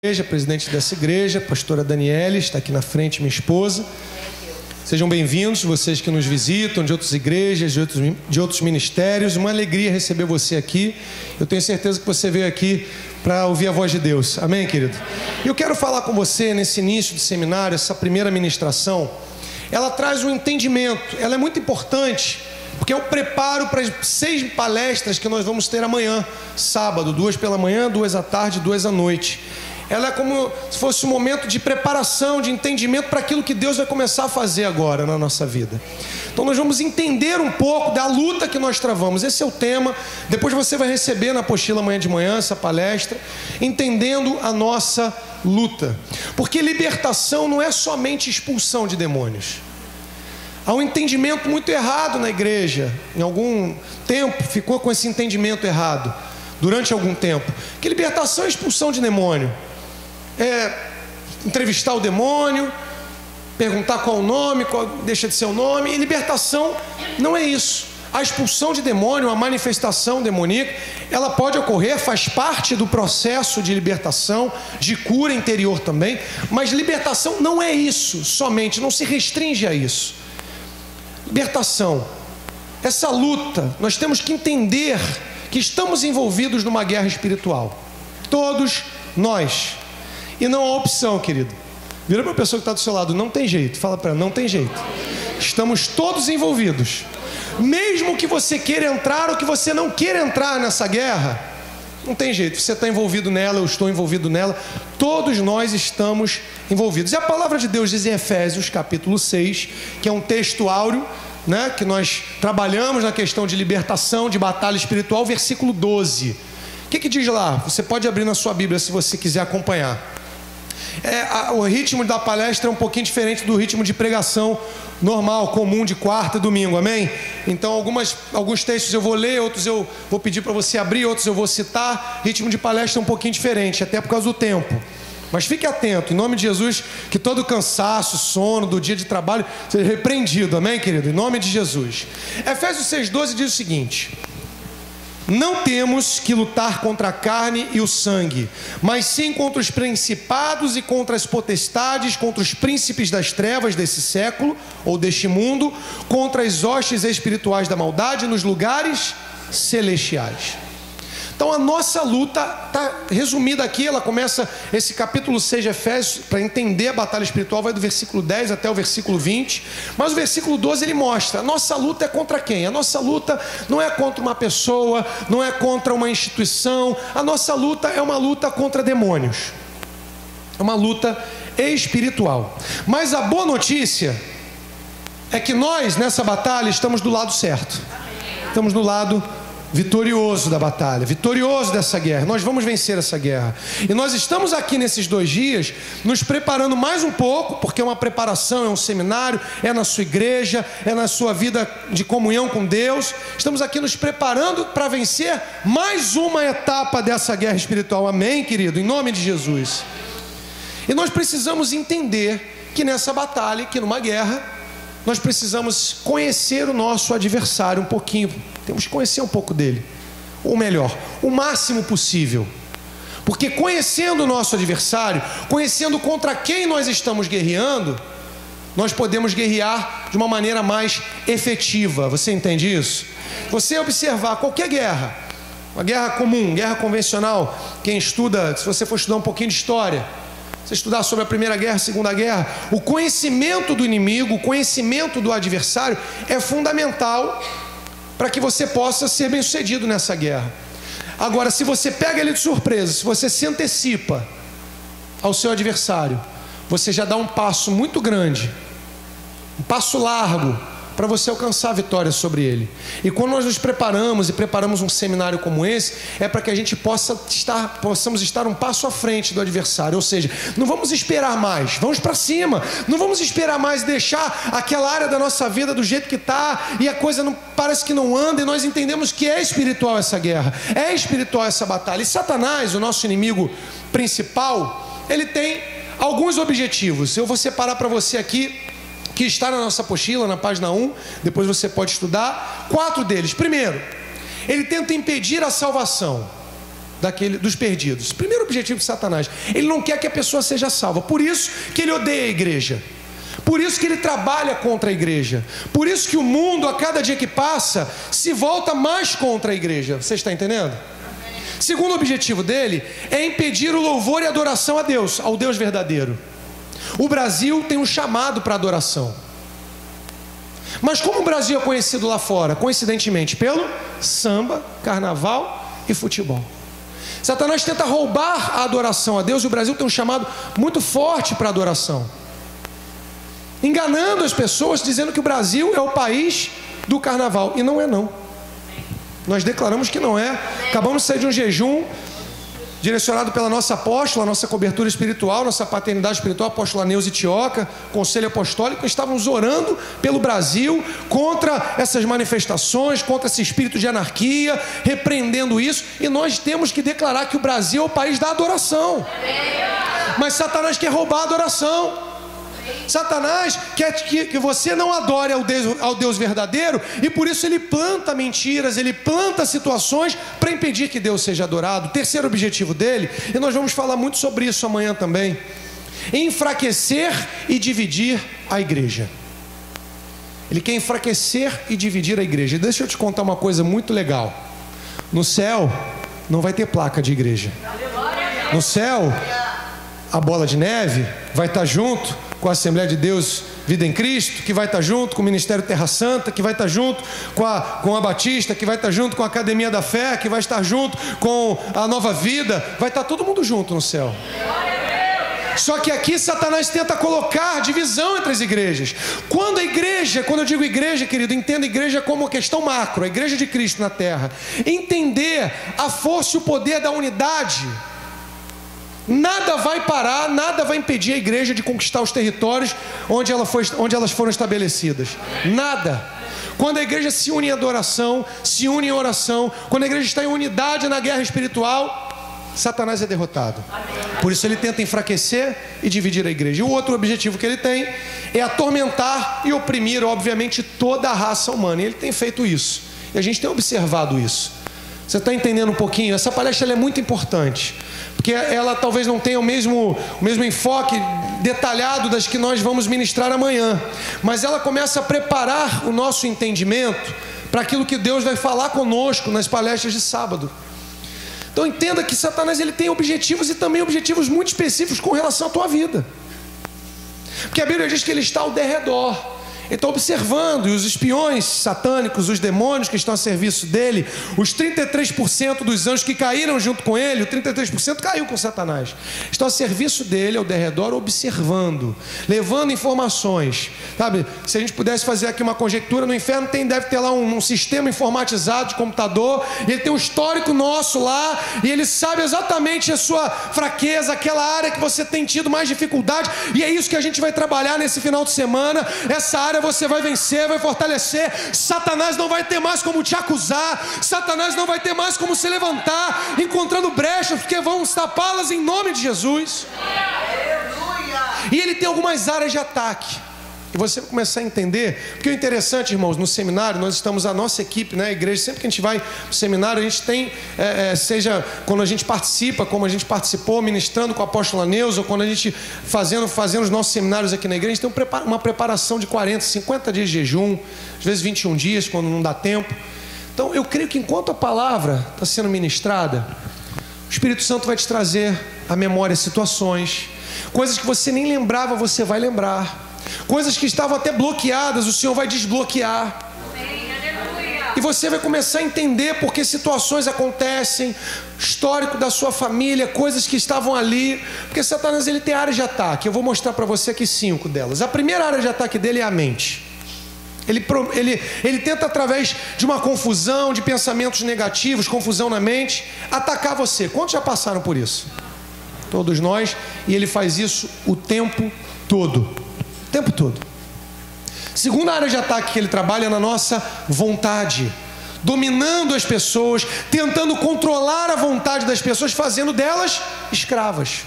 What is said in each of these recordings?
igreja, presidente dessa igreja, pastora Daniele, está aqui na frente, minha esposa. Sejam bem-vindos, vocês que nos visitam, de outras igrejas, de outros ministérios. Uma alegria receber você aqui. Eu tenho certeza que você veio aqui para ouvir a voz de Deus. Amém, querido? E eu quero falar com você nesse início de seminário, essa primeira ministração. Ela traz um entendimento, ela é muito importante, porque é o preparo para as 6 palestras que nós vamos ter amanhã, sábado, 2 pela manhã, 2 à tarde, 2 à noite. Ela é como se fosse um momento de preparação, de entendimento para aquilo que Deus vai começar a fazer agora na nossa vida. Então nós vamos entender um pouco da luta que nós travamos. Esse é o tema. Depois você vai receber na apostila amanhã de manhã essa palestra, entendendo a nossa luta. Porque libertação não é somente expulsão de demônios. Há um entendimento muito errado na igreja. Em algum tempo ficou com esse entendimento errado. Durante algum tempo. Que libertação é expulsão de demônio. É entrevistar o demônio, perguntar qual o nome, qual deixa de ser o nome. E libertação não é isso. A expulsão de demônio, a manifestação demoníaca, ela pode ocorrer, faz parte do processo de libertação, de cura interior também. Mas libertação não é isso somente, não se restringe a isso. Libertação, essa luta, nós temos que entender que estamos envolvidos numa guerra espiritual. Todos nós. E não há opção, querido. Vira para a pessoa que está do seu lado, não tem jeito. Fala para ela, não tem jeito. Estamos todos envolvidos. Mesmo que você queira entrar ou que você não queira entrar nessa guerra, não tem jeito. Você está envolvido nela, eu estou envolvido nela. Todos nós estamos envolvidos. E a palavra de Deus diz em Efésios capítulo 6, que é um texto áureo, né, que nós trabalhamos na questão de libertação, de batalha espiritual, versículo 12. O que diz lá? Você pode abrir na sua Bíblia se você quiser acompanhar. O ritmo da palestra é um pouquinho diferente do ritmo de pregação normal, comum, de quarta e domingo, amém? Então alguns textos eu vou ler, outros eu vou pedir para você abrir, outros eu vou citar. Ritmo de palestra é um pouquinho diferente, até por causa do tempo. Mas fique atento, em nome de Jesus, que todo cansaço, sono do dia de trabalho seja repreendido, amém, querido? Em nome de Jesus. Efésios 6,12 diz o seguinte: não temos que lutar contra a carne e o sangue, mas sim contra os principados e contra as potestades, contra os príncipes das trevas desse século, ou deste mundo, contra as hostes espirituais da maldade nos lugares celestiais. Então a nossa luta está resumida aqui, ela começa esse capítulo 6 de Efésios, para entender a batalha espiritual, vai do versículo 10 até o versículo 20, mas o versículo 12 ele mostra, a nossa luta é contra quem? A nossa luta não é contra uma pessoa, não é contra uma instituição, a nossa luta é uma luta contra demônios, é uma luta espiritual. Mas a boa notícia é que nós nessa batalha estamos do lado certo, estamos do lado vitorioso da batalha, vitorioso dessa guerra. Nós vamos vencer essa guerra. E nós estamos aqui nesses 2 dias nos preparando mais um pouco, porque é uma preparação, é um seminário, é na sua igreja, é na sua vida de comunhão com Deus. Estamos aqui nos preparando para vencer mais uma etapa dessa guerra espiritual. Amém, querido? Em nome de Jesus. E nós precisamos entender que nessa batalha, que numa guerra, nós precisamos conhecer o nosso adversário um pouquinho. Temos que conhecer um pouco dele. Ou melhor, o máximo possível. Porque conhecendo o nosso adversário, conhecendo contra quem nós estamos guerreando, nós podemos guerrear de uma maneira mais efetiva. Você entende isso? Você observar qualquer guerra, uma guerra comum, guerra convencional, quem estuda, se você for estudar um pouquinho de história, você estudar sobre a Primeira Guerra, a Segunda Guerra, o conhecimento do inimigo, o conhecimento do adversário é fundamental para que você possa ser bem sucedido nessa guerra. Agora, se você pega ele de surpresa, se você se antecipa ao seu adversário, você já dá um passo muito grande, um passo largo, para você alcançar a vitória sobre ele. E quando nós nos preparamos e preparamos um seminário como esse, é para que a gente possamos estar um passo à frente do adversário. Ou seja, não vamos esperar mais, vamos para cima. Não vamos esperar mais deixar aquela área da nossa vida do jeito que está e a coisa não, parece que não anda, e nós entendemos que é espiritual essa guerra, é espiritual essa batalha. E Satanás, o nosso inimigo principal, ele tem alguns objetivos. Eu vou separar para você aqui, que está na nossa apostila, na página 1, depois você pode estudar, 4 deles. Primeiro, ele tenta impedir a salvação. dos perdidos. Primeiro objetivo de Satanás, ele não quer que a pessoa seja salva. Por isso que ele odeia a igreja. Por isso que ele trabalha contra a igreja. Por isso que o mundo, a cada dia que passa, se volta mais contra a igreja. Você está entendendo? Segundo objetivo dele é impedir o louvor e a adoração a Deus, ao Deus verdadeiro. O Brasil tem um chamado para adoração. Mas como o Brasil é conhecido lá fora? Coincidentemente, pelo samba, carnaval e futebol. Satanás tenta roubar a adoração a Deus e o Brasil tem um chamado muito forte para adoração. Enganando as pessoas, dizendo que o Brasil é o país do carnaval. E não é não. Nós declaramos que não é. Acabamos de sair de um jejum direcionado pela nossa apóstola, nossa cobertura espiritual, nossa paternidade espiritual, a apóstola Neuza Tioca, conselho apostólico. Estávamos orando pelo Brasil contra essas manifestações, contra esse espírito de anarquia, repreendendo isso. E nós temos que declarar que o Brasil é o país da adoração. Mas Satanás quer roubar a adoração. Satanás quer que você não adore ao Deus verdadeiro, e por isso ele planta mentiras, ele planta situações para impedir que Deus seja adorado. O terceiro objetivo dele, e nós vamos falar muito sobre isso amanhã também, enfraquecer e dividir a igreja. Ele quer enfraquecer e dividir a igreja. Deixa eu te contar uma coisa muito legal. No céu não vai ter placa de igreja. No céu a bola de neve vai estar junto com a Assembleia de Deus Vida em Cristo, que vai estar junto com o Ministério Terra Santa, que vai estar junto com a Batista, que vai estar junto com a Academia da Fé, que vai estar junto com a Nova Vida. Vai estar todo mundo junto no céu. Só que aqui Satanás tenta colocar divisão entre as igrejas. Quando eu digo igreja, querido, entenda a igreja como uma questão macro, a igreja de Cristo na terra. Entender a força e o poder da unidade. Nada vai parar, nada vai impedir a igreja de conquistar os territórios onde elas foram estabelecidas. Nada. Quando a igreja se une em adoração, se une em oração, quando a igreja está em unidade na guerra espiritual, Satanás é derrotado. Por isso ele tenta enfraquecer e dividir a igreja. E o outro objetivo que ele tem é atormentar e oprimir, obviamente, toda a raça humana. E ele tem feito isso. E a gente tem observado isso. Você está entendendo um pouquinho? Essa palestra ela é muito importante, porque ela talvez não tenha o mesmo enfoque detalhado das que nós vamos ministrar amanhã, mas ela começa a preparar o nosso entendimento para aquilo que Deus vai falar conosco nas palestras de sábado. Então entenda que Satanás ele tem objetivos, e também objetivos muito específicos com relação à tua vida, porque a Bíblia diz que ele está ao derredor. Ele está observando, e os espiões satânicos, os demônios que estão a serviço dele, os 33% dos anjos que caíram junto com ele, o 33% caiu com Satanás, estão a serviço dele, ao derredor, observando, levando informações, sabe? Se a gente pudesse fazer aqui uma conjectura, no inferno deve ter lá um sistema informatizado de computador, e ele tem um histórico nosso lá, e ele sabe exatamente a sua fraqueza, aquela área que você tem tido mais dificuldade, e é isso que a gente vai trabalhar nesse final de semana. Essa área você vai vencer, vai fortalecer. Satanás não vai ter mais como te acusar, Satanás não vai ter mais como se levantar encontrando brechas, porque vamos tapá-las em nome de Jesus. E ele tem algumas áreas de ataque, e você vai começar a entender, porque o interessante, irmãos, no seminário, nós estamos, a nossa equipe, né, a igreja, sempre que a gente vai no seminário, a gente tem, seja quando a gente participa, como a gente participou, ministrando com a apóstola Neuza, ou quando a gente fazendo os nossos seminários aqui na igreja, a gente tem uma preparação de 40, 50 dias de jejum, às vezes 21 dias, quando não dá tempo. Então, eu creio que enquanto a palavra está sendo ministrada, o Espírito Santo vai te trazer à memória situações, coisas que você nem lembrava, você vai lembrar. Coisas que estavam até bloqueadas, o Senhor vai desbloquear. E você vai começar a entender porque situações acontecem, histórico da sua família, coisas que estavam ali. Porque Satanás ele tem áreas de ataque. Eu vou mostrar para você aqui 5 delas. A primeira área de ataque dele é a mente. Ele tenta, através de uma confusão, de pensamentos negativos, confusão na mente, atacar você. Quantos já passaram por isso? Todos nós. E ele faz isso o tempo todo. O tempo todo. Segunda área de ataque que ele trabalha é na nossa vontade, dominando as pessoas, tentando controlar a vontade das pessoas, fazendo delas escravas.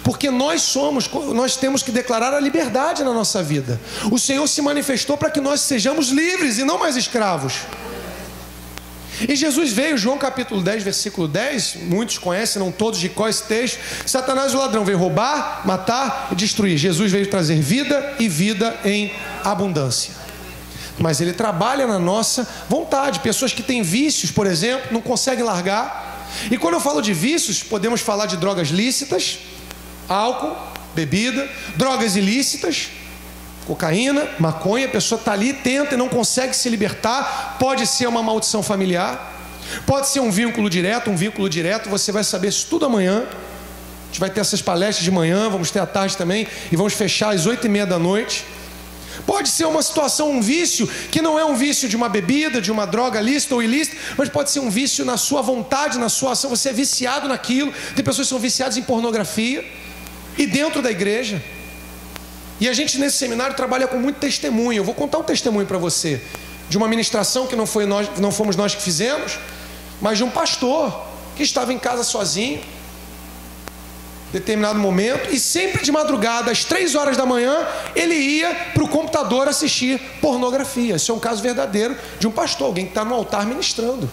Porque nós temos que declarar a liberdade na nossa vida. O Senhor se manifestou para que nós sejamos livres e não mais escravos. E Jesus veio, João capítulo 10, versículo 10, muitos conhecem, não todos, de qual esse texto. Satanás, o ladrão, veio roubar, matar e destruir. Jesus veio trazer vida e vida em abundância. Mas ele trabalha na nossa vontade. Pessoas que têm vícios, por exemplo, não conseguem largar. E quando eu falo de vícios, podemos falar de drogas lícitas, álcool, bebida, drogas ilícitas, cocaína, maconha. A pessoa está ali, tenta e não consegue se libertar. Pode ser uma maldição familiar, pode ser um vínculo direto. Você vai saber isso tudo amanhã. A gente vai ter essas palestras de manhã, vamos ter à tarde também, e vamos fechar às 8h30 da noite. Pode ser uma situação, um vício, que não é um vício de uma bebida, de uma droga lícita ou ilícita, mas pode ser um vício na sua vontade, na sua ação. Você é viciado naquilo. Tem pessoas que são viciadas em pornografia, e dentro da igreja. E a gente nesse seminário trabalha com muito testemunho. Eu vou contar um testemunho para você, de uma ministração que não fomos nós que fizemos, mas de um pastor que estava em casa sozinho, determinado momento, e sempre de madrugada, às 3h da manhã, ele ia para o computador assistir pornografia. Esse é um caso verdadeiro de um pastor, alguém que está no altar ministrando,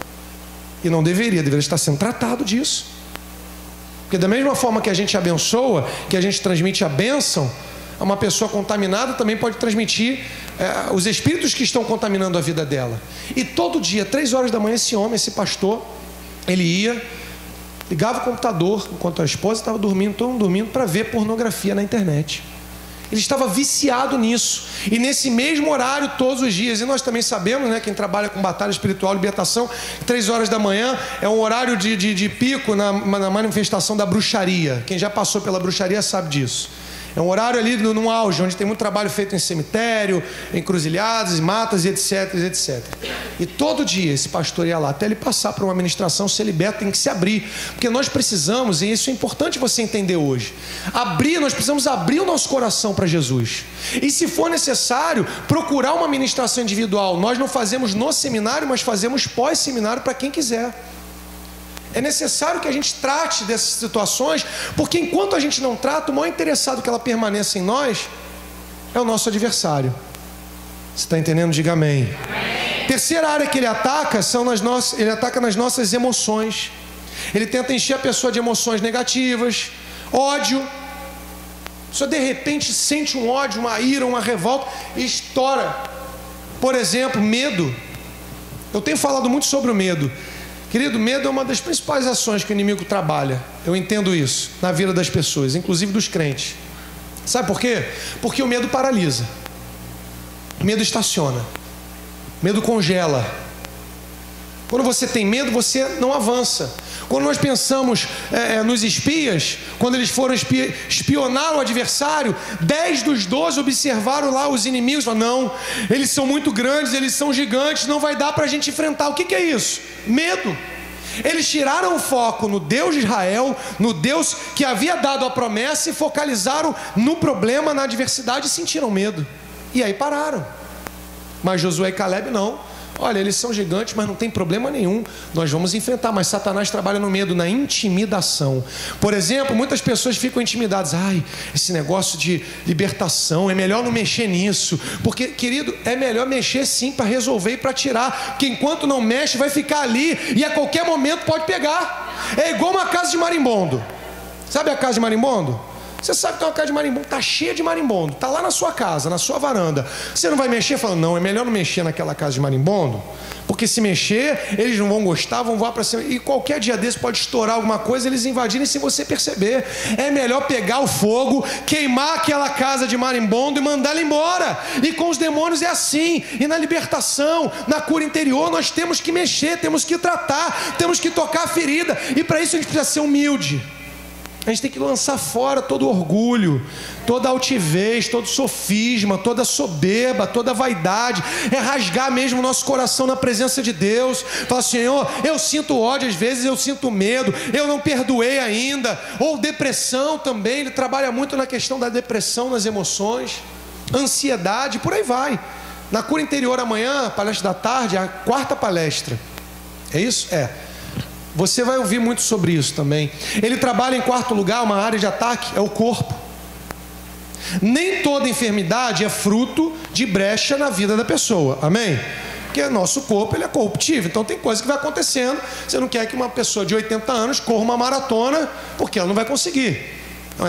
e não deveria estar sendo tratado disso. Porque da mesma forma que a gente abençoa, que a gente transmite a bênção, uma pessoa contaminada também pode transmitir os espíritos que estão contaminando a vida dela. E todo dia, 3h da manhã, esse homem, esse pastor, ele ia, ligava o computador enquanto a esposa estava dormindo, todo mundo dormindo, para ver pornografia na internet. Ele estava viciado nisso. E nesse mesmo horário, todos os dias. E nós também sabemos, né, quem trabalha com batalha espiritual, libertação, 3h da manhã é um horário de pico na manifestação da bruxaria. Quem já passou pela bruxaria sabe disso. É um horário ali no auge, onde tem muito trabalho feito em cemitério, encruzilhadas, matas e etc, etc. E todo dia esse pastor ia lá, até ele passar por uma ministração, ser liberto, tem que se abrir. Porque nós precisamos, e isso é importante você entender hoje, nós precisamos abrir o nosso coração para Jesus. E se for necessário, procurar uma ministração individual. Nós não fazemos no seminário, mas fazemos pós-seminário para quem quiser. É necessário que a gente trate dessas situações, porque enquanto a gente não trata, o maior interessado que ela permaneça em nós é o nosso adversário. Você está entendendo? Diga amém. Amém. Terceira área que ele ataca ele ataca nas nossas emoções. Ele tenta encher a pessoa de emoções negativas, ódio. A pessoa de repente sente um ódio, uma ira, uma revolta e estoura. Por exemplo, medo. Eu tenho falado muito sobre o medo. Querido, medo é uma das principais ações que o inimigo trabalha. Eu entendo isso na vida das pessoas, inclusive dos crentes. Sabe por quê? Porque o medo paralisa. O medo estaciona. O medo congela. Quando você tem medo, você não avança. Quando nós pensamos nos espias, quando eles foram espionar o adversário, 10 dos 12 observaram lá os inimigos, falaram, não, eles são muito grandes, eles são gigantes, não vai dar para a gente enfrentar. O que é isso? Medo. Eles tiraram o foco no Deus de Israel, no Deus que havia dado a promessa, e focalizaram no problema, na adversidade, e sentiram medo. E aí pararam. Mas Josué e Caleb não. Olha, eles são gigantes, mas não tem problema nenhum, nós vamos enfrentar. Mas Satanás trabalha no medo, na intimidação. Por exemplo, muitas pessoas ficam intimidadas. Ai, esse negócio de libertação, é melhor não mexer nisso. Porque, querido, é melhor mexer sim, para resolver e para tirar. Porque enquanto não mexe, vai ficar ali e a qualquer momento pode pegar. É igual uma casa de marimbondo. Sabe a casa de marimbondo? Você sabe que tem uma casa de marimbondo, está cheia de marimbondo, está lá na sua casa, na sua varanda. Você não vai mexer? Falando, não, é melhor não mexer naquela casa de marimbondo, porque se mexer, eles não vão gostar, vão voar para cima. E qualquer dia desse pode estourar alguma coisa, eles invadirem sem você perceber. É melhor pegar o fogo, queimar aquela casa de marimbondo e mandar ela embora. E com os demônios é assim. E na libertação, na cura interior, nós temos que mexer, temos que tratar, temos que tocar a ferida. E para isso a gente precisa ser humilde. A gente tem que lançar fora todo orgulho, toda altivez, todo sofisma, toda soberba, toda vaidade. É rasgar mesmo o nosso coração na presença de Deus. Falar, Senhor, eu sinto ódio às vezes, eu sinto medo, eu não perdoei ainda. Ou depressão também, ele trabalha muito na questão da depressão, nas emoções, ansiedade, por aí vai. Na cura interior amanhã, palestra da tarde, a 4ª palestra. É isso? É. Você vai ouvir muito sobre isso também. Ele trabalha em 4º lugar, uma área de ataque, é o corpo. Nem toda enfermidade é fruto de brecha na vida da pessoa, amém? porque nosso corpo ele é corruptível. Então tem coisa que vai acontecendo. Você não quer que uma pessoa de 80 anos corra uma maratona, porque ela não vai conseguir. Então,